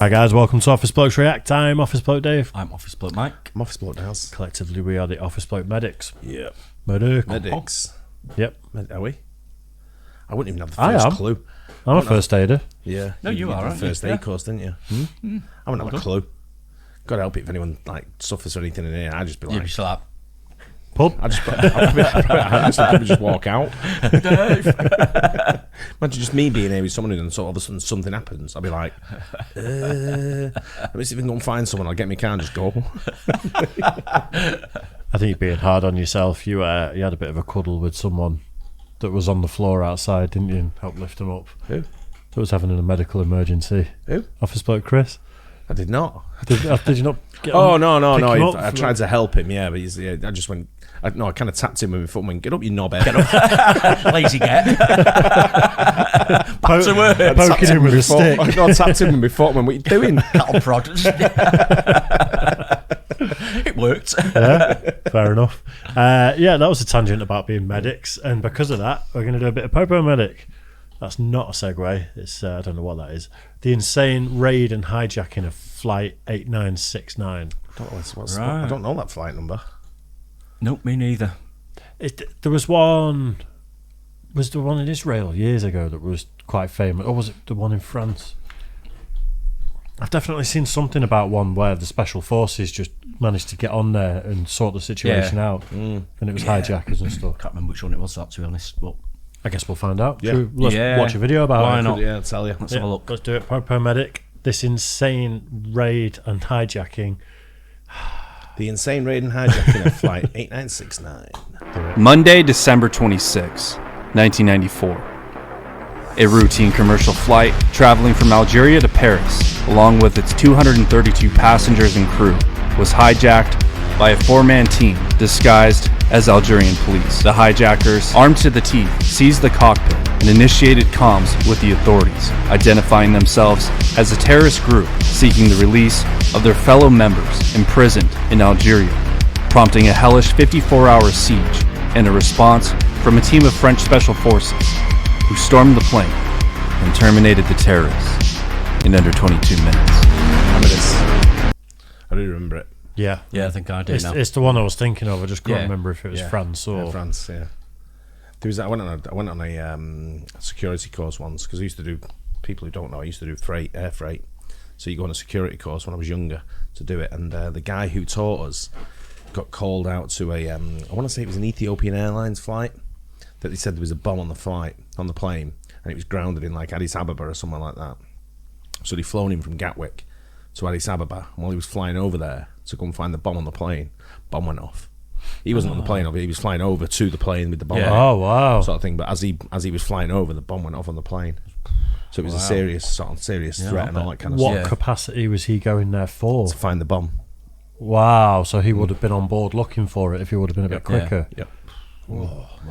Hi guys, welcome to Office Blokes React. I'm Office Bloke Dave. I'm Office Bloke Mike. I'm Office Bloke Dales. Collectively, we are the Office Bloke Medics. Yeah. Medics. Yep. Are we? I wouldn't even have the first clue. I'm a first aider. Yeah. No, you are, the aren't first you? aid course, didn't you? I wouldn't have a clue. God help it if anyone like suffers or anything in here. I'd just be like, You'd be slap. Pub. I'd probably just walk out. Dave. Imagine just me being here with someone and so all of a sudden something happens. I'd be like, let me see if I can go and find someone. I'll get my car and just go. I think you're being hard on yourself. You had a bit of a cuddle with someone that was on the floor outside, didn't you? And help lift them up. Who? That was having a medical emergency. Who? Office Bloke Chris. I did not. Did you not get Oh, on, no. pick him up I tried to help him, yeah, but I just went, I kind of tapped him with my foot and went, get up, you knobhead. Get up. Lazy get. Back to work. Poking him with a stick. No, I tapped him with my foot and went, what are you doing? Cattle prod. It worked. Yeah, fair enough. Yeah, that was a tangent about being medics, and because of that, we're going to do a bit of Popo Medic. That's not a segue. It's I don't know what that is. The insane raid and hijacking of Flight 8969. I don't know that flight number. Nope, me neither. There was one. Was there one in Israel years ago that was quite famous, or was it the one in France? I've definitely seen something about one where the special forces just managed to get on there and sort the situation out, and it was hijackers and stuff. Can't remember which one it was, that, to be honest. But I guess we'll find out. Yeah. Let's watch a video about Why it. not? Yeah, I'll tell you. Let's have a look. Let's do it. Popo Medic. This insane raid and hijacking. The insane raid and hijacking of Flight 8969. Monday, December 26, 1994. A routine commercial flight traveling from Algeria to Paris, along with its 232 passengers and crew, was hijacked by a four-man team disguised as Algerian police. The hijackers, armed to the teeth, seized the cockpit and initiated comms with the authorities, identifying themselves as a terrorist group seeking the release of their fellow members imprisoned in Algeria, prompting a hellish 54-hour siege and a response from a team of French special forces who stormed the plane and terminated the terrorists in under 22 minutes. I do remember it. Yeah, Yeah, I think I do now. it's the one I was thinking of. I just couldn't Yeah. remember if it was France or Yeah, France, yeah. There was I went on a security course once because I used to do, people who don't know, I used to do air freight. So you go on a security course when I was younger to do it, and the guy who taught us got called out to a I want to say it was an Ethiopian Airlines flight, that they said there was a bomb on the plane, and it was grounded in like Addis Ababa or somewhere like that. So they'd flown him from Gatwick to Addis Ababa, and while he was flying over there to go and find the bomb on the plane, bomb went off. He wasn't on the plane, he was flying over to the plane with the bomb on it, Oh wow! sort of thing. But as he was flying over, the bomb went off on the plane. So it was a serious threat and all that kind of What stuff. capacity was he going there for? To find the bomb. Wow! So he would have been on board looking for it if he would have been a bit quicker. Yep.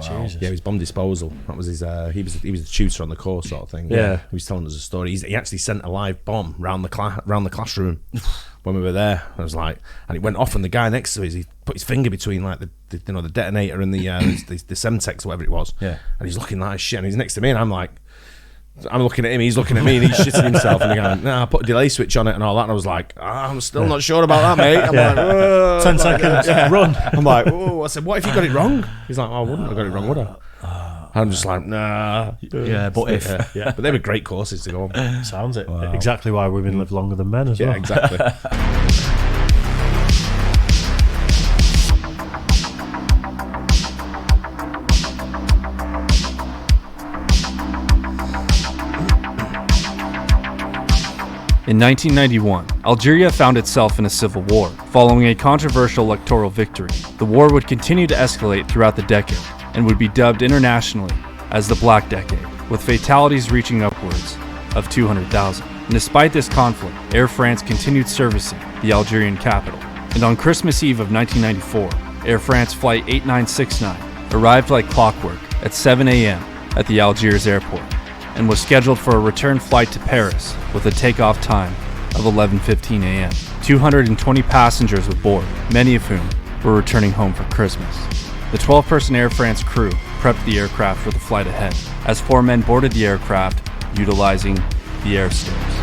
Jesus. Yeah, it was bomb disposal. That was his. He was the tutor on the course, sort of thing. Yeah. He was telling us a story. He actually sent a live bomb round the classroom when we were there. I was like, and it went off, and the guy next to us, he put his finger between like the detonator and the Semtex, whatever it was. Yeah. And he's looking like shit, and he's next to me, and I'm looking at him, he's looking at me, and he's shitting himself, and he's going, "Nah, I put a delay switch on it and all that." And I was like, I'm still not sure about that, mate. I'm like, "Whoa." 10 seconds. Run. I'm like, "Whoa." I said, "What if you got it wrong?" He's like, "Oh, I wouldn't have got it wrong, would I?" I'm just like, nah. Yeah, but if. Yeah. But they were great courses to go on. Sounds it. Exactly why women live longer than men as well. Yeah, exactly. In 1991, Algeria found itself in a civil war. Following a controversial electoral victory, the war would continue to escalate throughout the decade and would be dubbed internationally as the Black Decade, with fatalities reaching upwards of 200,000. And despite this conflict, Air France continued servicing the Algerian capital. And on Christmas Eve of 1994, Air France Flight 8969 arrived like clockwork at 7 a.m. at the Algiers airport, and was scheduled for a return flight to Paris with a takeoff time of 11:15 a.m. 220 passengers aboard, many of whom were returning home for Christmas. The 12-person Air France crew prepped the aircraft for the flight ahead, as 4 men boarded the aircraft utilizing the air stairs.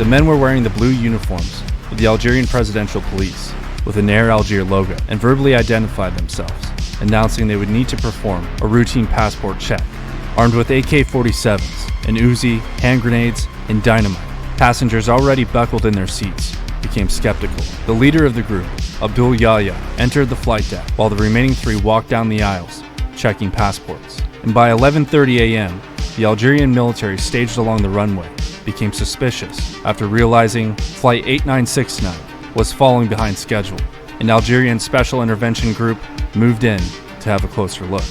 The men were wearing the blue uniforms of the Algerian Presidential Police with an Air Algier logo and verbally identified themselves, announcing they would need to perform a routine passport check. Armed with AK-47s, an Uzi, hand grenades, and dynamite, passengers already buckled in their seats became skeptical. The leader of the group, Abdul Yahya, entered the flight deck while the remaining 3 walked down the aisles, checking passports. And by 11:30 a.m., the Algerian military staged along the runway became suspicious after realizing Flight 8969 was falling behind schedule. An Algerian Special Intervention Group moved in to have a closer look.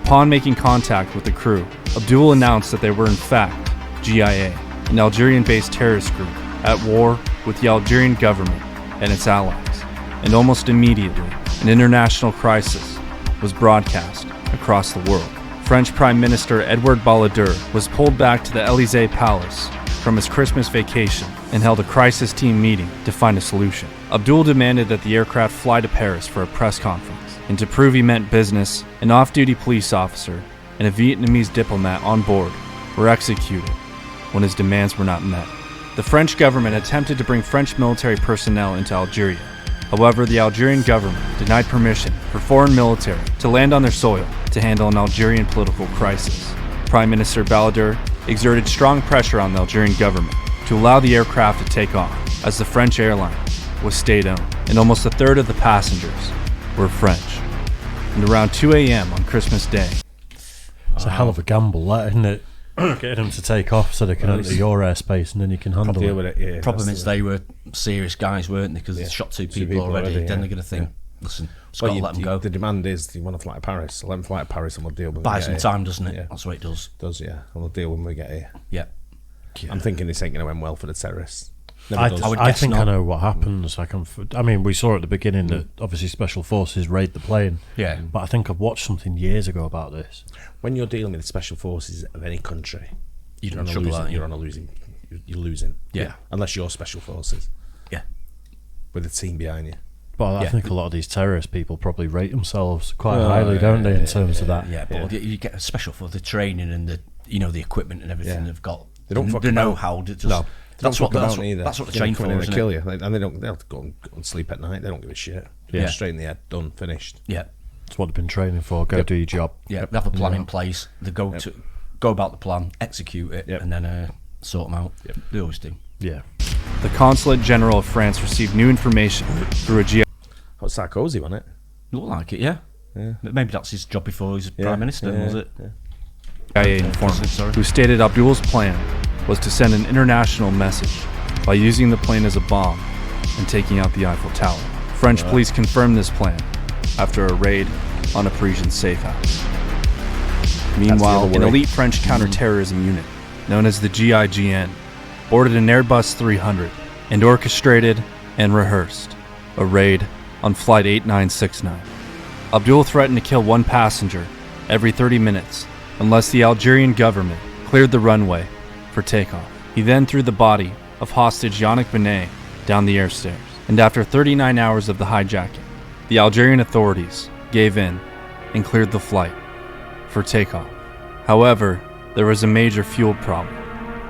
Upon making contact with the crew, Abdul announced that they were in fact GIA, an Algerian-based terrorist group at war with the Algerian government and its allies. And almost immediately, an international crisis was broadcast across the world. French Prime Minister Edouard Balladur was pulled back to the Élysée Palace from his Christmas vacation and held a crisis team meeting to find a solution. Abdul demanded that the aircraft fly to Paris for a press conference, and to prove he meant business, an off-duty police officer and a Vietnamese diplomat on board were executed when his demands were not met. The French government attempted to bring French military personnel into Algeria. However, the Algerian government denied permission for foreign military to land on their soil to handle an Algerian political crisis. Prime Minister Balladur exerted strong pressure on the Algerian government to allow the aircraft to take off, as the French airline was state-owned, and almost a third of the passengers were French. And around 2 a.m. on Christmas Day, It's a hell of a gamble, that, isn't it? Getting them to take off so they can enter your airspace and then you can handle deal it. with it. Yeah, Problem is they were serious guys, weren't they? Because they shot 2 people already. Then they're going to think, listen, just got to let them go. The demand is you want to fly to Paris. Let them fly to Paris and we'll deal with it. Buy some time, doesn't it? That's what it does. Does, yeah. And we'll deal when we get here. Yeah. I'm thinking this ain't going to end well for the terrorists. I think I know what happens. I mean, we saw at the beginning that obviously special forces raid the plane. Yeah. But I think I've watched something years ago about this. When you're dealing with the special forces of any country, You're on a losing. You're losing. Yeah. Unless you're special forces. Yeah. With a team behind you. But I think a lot of these terrorist people probably rate themselves quite highly, don't they, in terms of that? Yeah, but you get a special for the training and the equipment and everything they've got. They don't fuck the about. know-how. No. That's what either. That's what they're trained for, isn't kill it? you, and they'll go and sleep at night. They don't give a shit. Yeah. Straight in the head, done, finished. Yeah. It's what they've been training for. Go do your job. Yeah, they have a plan in place. They go about the plan, execute it, and then sort them out. Yep. They always do. Yeah. the Consulate General of France received new information through a GIA. That was Sarkozy, wasn't it? Look like it, yeah. Maybe that's his job before he was Prime Minister, was it? CIA informant who stated Abdul's plan was to send an international message by using the plane as a bomb and taking out the Eiffel Tower. French police confirmed this plan after a raid on a Parisian safe house. Meanwhile, an elite French counterterrorism unit known as the GIGN boarded an Airbus 300 and orchestrated and rehearsed a raid on Flight 8969. Abdul threatened to kill one passenger every 30 minutes unless the Algerian government cleared the runway for takeoff. He then threw the body of hostage Yannick Benet down the air stairs, and after 39 hours of the hijacking, the Algerian authorities gave in and cleared the flight for takeoff. However, there was a major fuel problem,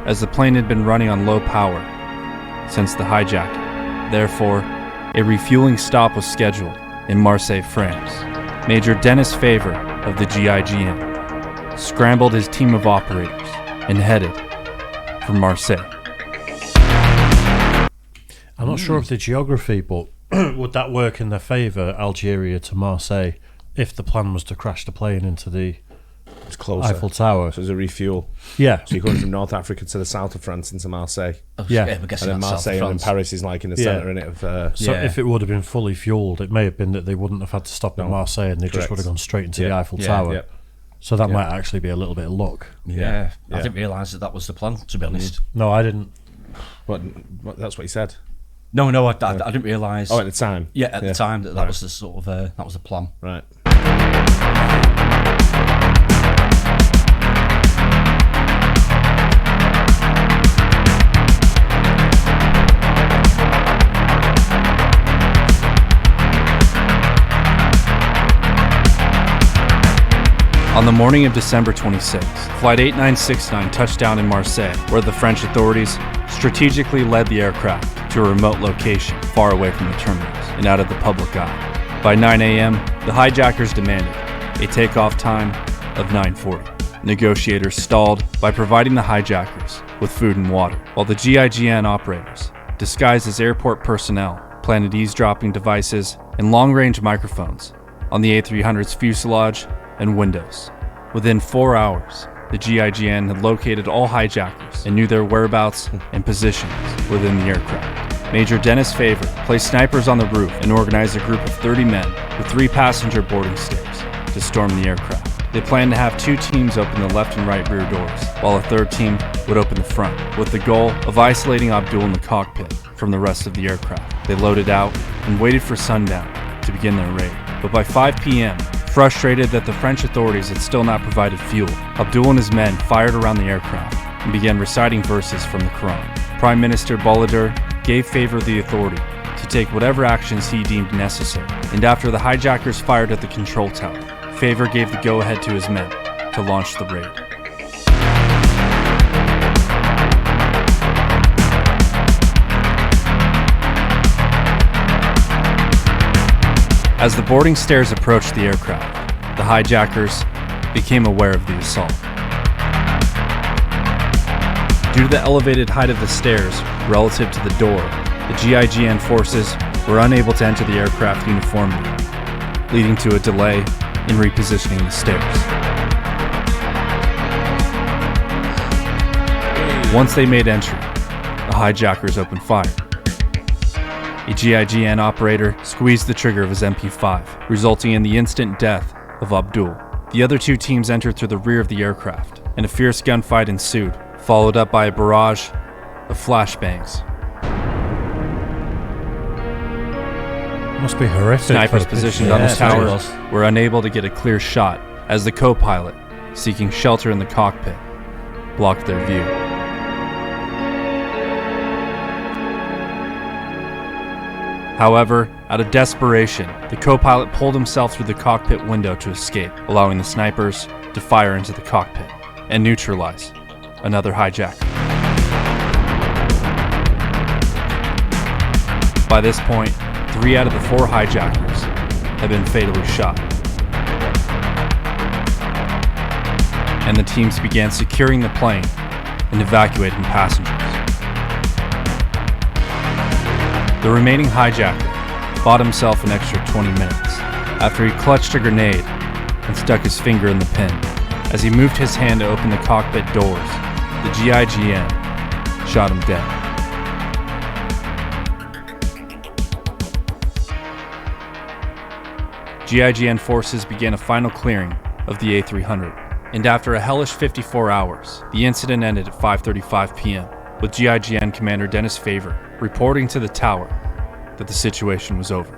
as the plane had been running on low power since the hijacking. Therefore, a refueling stop was scheduled in Marseille, France. Major Dennis Favre of the GIGN scrambled his team of operators and headed for Marseille. I'm not sure of the geography, but would that work in their favour, Algeria to Marseille, if the plan was to crash the plane into the It's closer. Eiffel Tower? So there's a refuel. Yeah. So you're going from North Africa to the south of France into Marseille. Yeah. I'm And guessing then that's Marseille south of and then France. Paris is like in the centre, innit? Of, So Yeah. if it would have been fully fueled, it may have been that they wouldn't have had to stop at Marseille and they just Correct. would have gone straight into the Yeah. Eiffel Yeah. Tower. Yep. So that might actually be a little bit of luck. Yeah. I Yeah. didn't realise that was the plan, to be honest. No, I didn't. What, that's what he said. No, I didn't realise. Oh, at the time. Yeah, at the time that was the sort of that was the plan. Right. On the morning of December 26th, Flight 8969 touched down in Marseille, where the French authorities strategically led the aircraft to a remote location far away from the terminals and out of the public eye. By 9 a.m., the hijackers demanded a takeoff time of 9:40. Negotiators stalled by providing the hijackers with food and water, while the GIGN operators, disguised as airport personnel, planted eavesdropping devices and long-range microphones on the A300's fuselage and windows. Within 4 hours, the GIGN had located all hijackers and knew their whereabouts and positions within the aircraft. Major Dennis Favor placed snipers on the roof and organized a group of 30 men with 3 passenger boarding stairs to storm the aircraft. They planned to have 2 teams open the left and right rear doors, while a 3rd team would open the front, with the goal of isolating Abdul in the cockpit from the rest of the aircraft. They loaded out and waited for sundown to begin their raid. But by 5 p.m., frustrated that the French authorities had still not provided fuel, Abdul and his men fired around the aircraft and began reciting verses from the Quran. Prime Minister Balladur gave Favor the authority to take whatever actions he deemed necessary, and after the hijackers fired at the control tower, Favor gave the go-ahead to his men to launch the raid. As the boarding stairs approached the aircraft, the hijackers became aware of the assault. Due to the elevated height of the stairs relative to the door, the GIGN forces were unable to enter the aircraft uniformly, leading to a delay in repositioning the stairs. Once they made entry, the hijackers opened fire. A GIGN operator squeezed the trigger of his MP5, resulting in the instant death of Abdul. The other 2 teams entered through the rear of the aircraft, and a fierce gunfight ensued, followed up by a barrage of flashbangs. Must be horrific. Snipers positioned on the tower were unable to get a clear shot as the co-pilot, seeking shelter in the cockpit, blocked their view. However, out of desperation, the co-pilot pulled himself through the cockpit window to escape, allowing the snipers to fire into the cockpit and neutralize another hijacker. By this point, 3 out of the 4 hijackers had been fatally shot, and the teams began securing the plane and evacuating passengers. The remaining hijacker bought himself an extra 20 minutes after he clutched a grenade and stuck his finger in the pin. As he moved his hand to open the cockpit doors, the GIGN shot him dead. GIGN forces began a final clearing of the A300, and after a hellish 54 hours, the incident ended at 5:35 p.m., with GIGN Commander Dennis Favor reporting to the tower that the situation was over.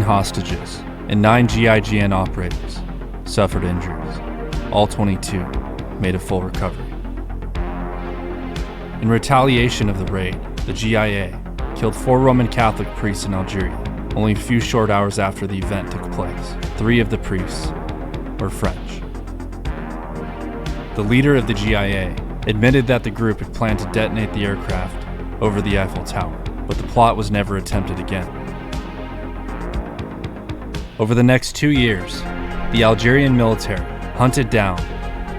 Hostages and 9 GIGN operators suffered injuries. All 22 made a full recovery. In retaliation of the raid, the GIA killed 4 Roman Catholic priests in Algeria only a few short hours after the event took place. 3 of the priests were French. The leader of the GIA admitted that the group had planned to detonate the aircraft over the Eiffel Tower, but the plot was never attempted again. Over the next 2 years, the Algerian military hunted down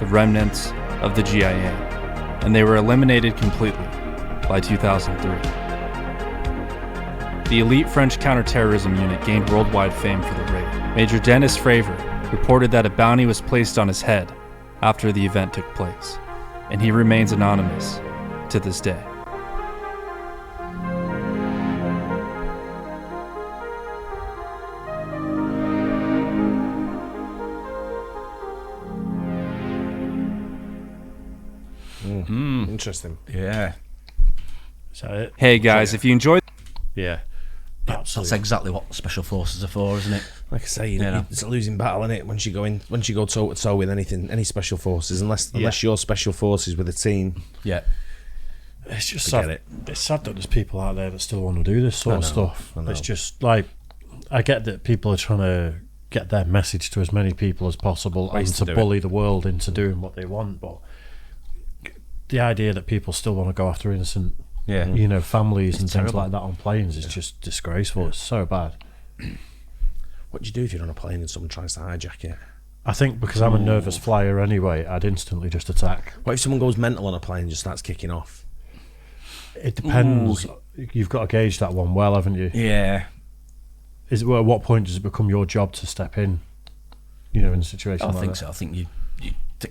the remnants of the GIA, and they were eliminated completely by 2003. The elite French counterterrorism unit gained worldwide fame for the raid. Major Dennis Favor reported that a bounty was placed on his head after the event took place, and he remains anonymous to this day. Interesting. Yeah. Is that it? Hey guys, if you enjoyed Yeah. That's Absolutely. exactly what special forces are for, isn't it? Like I say, Yeah. it's a losing battle, isn't it? Once you go toe to toe with any special forces, unless you're special forces with a team. Yeah. It's just Forget sad. it. It's sad that there's people out there that still want to do this sort of stuff. I know. It's just like, I get that people are trying to get their message to as many people as possible and Ways to to do bully the world into doing what they want, but the idea that people still want to go after innocent, Yeah. families and things terrible. like that on planes is just disgraceful. It's so bad. What do you do if you're on a plane and someone tries to hijack it? I think because I'm a nervous flyer anyway, I'd instantly just attack. What if someone goes mental on a plane and just starts kicking off? It depends. You've got to gauge that one well, haven't you? Yeah. At what point does it become your job to step in? In a situation I like think that? so. I think you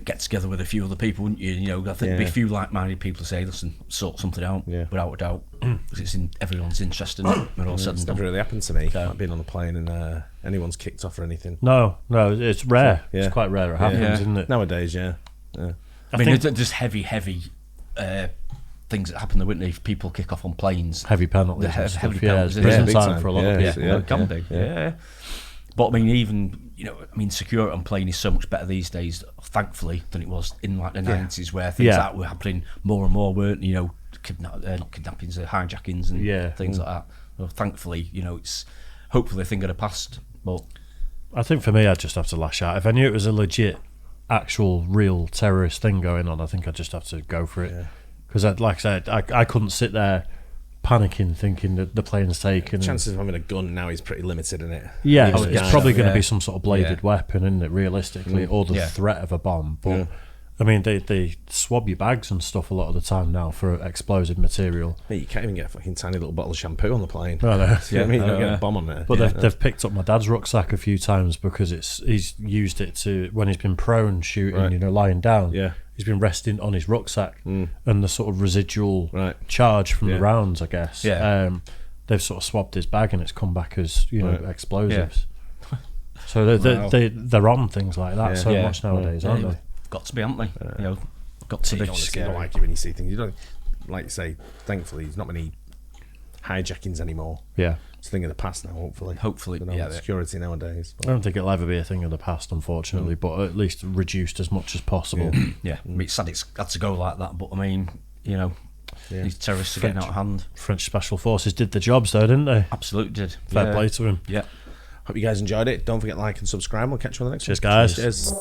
get together with a few other people, wouldn't you? I think there'd be a few like-minded people who say, listen, sort something out, without a doubt. Because it's in everyone's interest, and we're all said It's and never done. really happened to me. No. Like being on a plane and anyone's kicked off or anything. No, it's rare. Yeah. It's quite rare it happens, Yeah. isn't it? Nowadays, yeah. I mean, there's just heavy things that happen, though, wouldn't they? If people kick off on planes, Heavy penalties. The and stuff, heavy yeah, penalties, it's prison big time time. for a lot of Yeah, people. it can be. Yeah. But I mean, even security on plane is so much better these days, thankfully, than it was in like the 90s, where things like were happening more and more, weren't not kidnappings, hijackings, and things like that. Well, thankfully, it's hopefully a thing of the past. But I think for me, I'd just have to lash out. If I knew it was a legit, actual, real terrorist thing going on, I think I'd just have to go for it. Because, like I said, I couldn't sit there panicking, thinking that the plane's taken. Chances of having a gun now is pretty limited, isn't it? Yeah, Even it's guys- probably going to yeah. be some sort of bladed Yeah. weapon, isn't it, realistically, or the Yeah. threat of a bomb. But, I mean, they swab your bags and stuff a lot of the time now for explosive material. Yeah, you can't even get a fucking tiny little bottle of shampoo on the plane. I know. You know what I mean? You don't get yeah. a bomb on there. But they've picked up my dad's rucksack a few times because he's used it to, when he's been prone shooting, Right. lying down. Yeah. He's been resting on his rucksack and the sort of residual Right. charge from Yeah. the rounds, I guess. Yeah. They've sort of swabbed his bag and it's come back as Right. explosives. So they're on things like that so Yeah. much nowadays, aren't they? got to be, haven't they? Got to You be. don't, Scary. you don't like it when you see things. You don't, like you say, thankfully, there's not many hijackings anymore. Yeah. It's a thing of the past now, hopefully. Hopefully, You know, yeah. security nowadays. I don't think it'll ever be a thing of the past, unfortunately, but at least reduced as much as possible. Yeah, I mean, it's sad it's had to go like that, but I mean, these terrorists are getting out of hand. French Special Forces did the jobs, though, didn't they? Absolutely did. Fair play to him. Yeah. Hope you guys enjoyed it. Don't forget to like and subscribe. We'll catch you on the next Cheers, one. guys. Cheers.